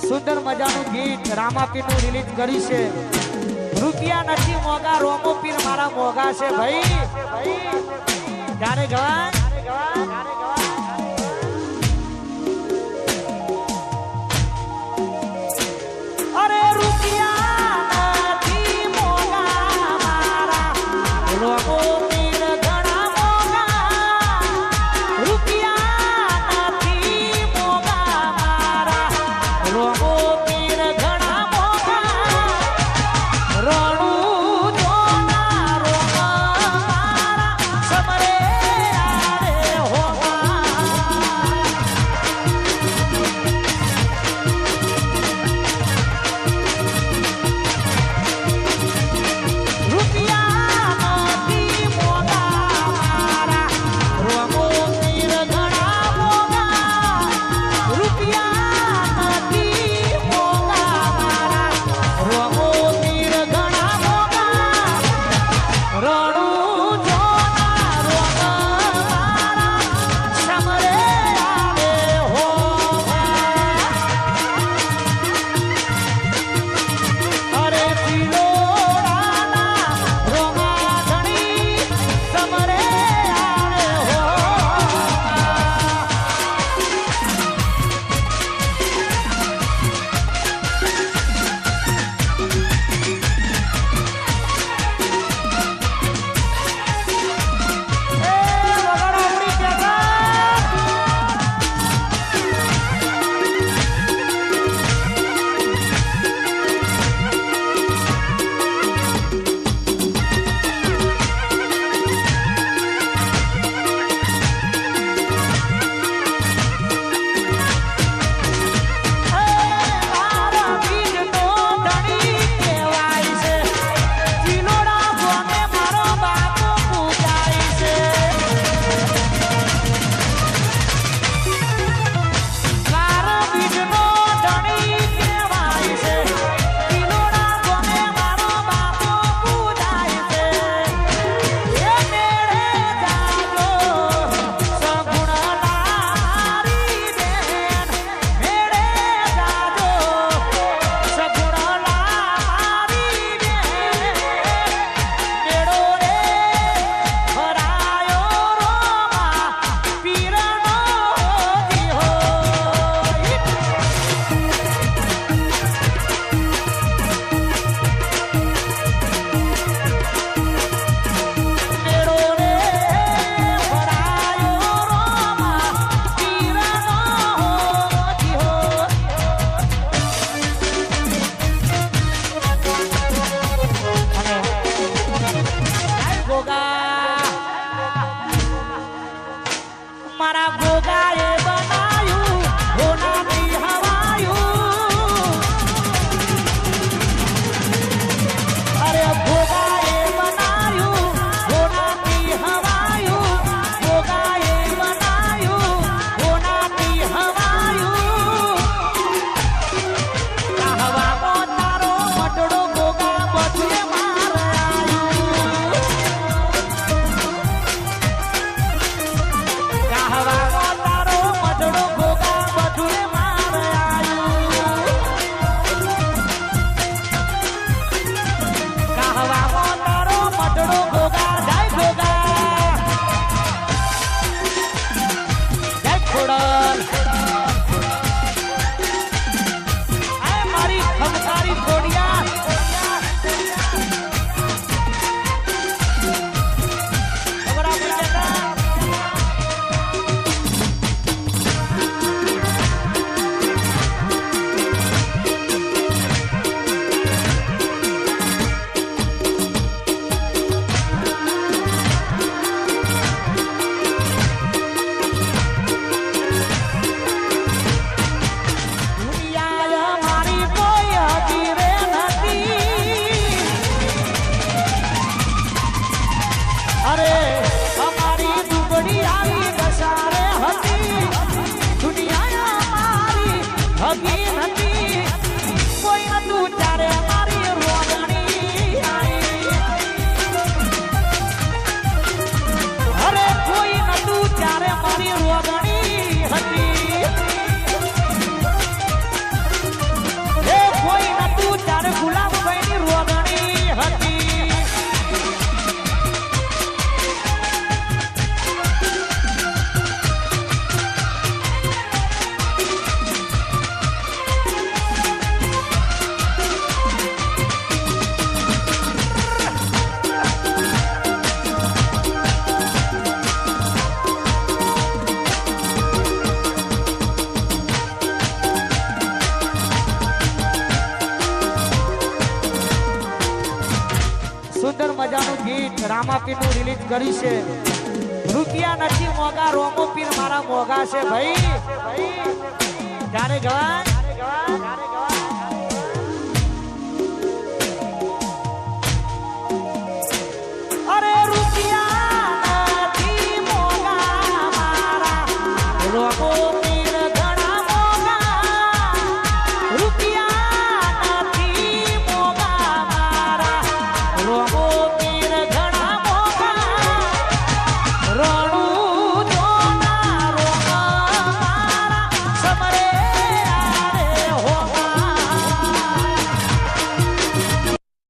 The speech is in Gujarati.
સુંદર મજાનું ગીત રામાપીરનું રિલીઝ કર્યું છે. રૂપિયા નથી મોગા રોમો પીર મારા મોગા છે ભાઈ. ગાને ગવા અરે રૂપિયા નથી મોગા મારા રોમો પીર ઘણા મોગા. રૂપિયા નથી મોગા મારા રોમો પીર ઘણા મોગા. રણું જોના રોમા મારા સમરે આરે હોવા. રૂપિયા નથી મોગા મારા રોમો પીર ઘણા મોગા. રૂપિયા નથી મોગા મારા રોમો પીર ઘણા મોગા. રણું જોના રોમા મારા સમરે આરે હોવા. અરે તિલોડાના રોમા ધણી સમરે આરે હોવા. એ વગાડો ઉડી જગા. મારા બીજનો ધણી કહેવાય છે. ચિલોડા ગોને મારો બાપો પૂજાય છે. મારા બીજનો ધણી કહેવાય છે. ચિલોડા ગોને મારો બાપો પૂજાય છે. એ મેળે જાજો સગુણ લારી બેન. મેળે જાજો સગુણ લારી બેન. મેળો રે ભરાયો રોમા પીરનો દિહોય. મેળો રે ભરાયો રોમા પીરનો દિહોય. જય ગોગા મારા ગોગાએ બનાયું હોનાથી હવાયું. અરે ગોગાએ બનાયું હોનાથી હવાયું. ગોગાએ બનાયું હોનાથી હવાયું. હવામાં તારો મટડો ગોગા બધે મારાયું. હવામાં તારો મટડો ગોગા બધે મારાયું. હવામાં તારો મટડો ગોગા. જય ગોગા જય ખોડલ. આ મારી ખમકારી ખોડિયા. ખબર આપી જતા. દુનિયા મારી કોઈ હતી રે નથી. અરે અમારી દુબળી આવી દશારે હતી. દુનિયા મારી હગી નથી. કોઈ નતું ત્યારે મારી રોગણી આવી. અરે કોઈ નતું ત્યારે મારી રોગણી હતી. મજાનું ગીત રામાપીરનું રિલીઝ કર્યું છે રૂપિયા નથી મોગા રોમો પીર મારા મોગા છે ભાઈ ત્યારે જવાન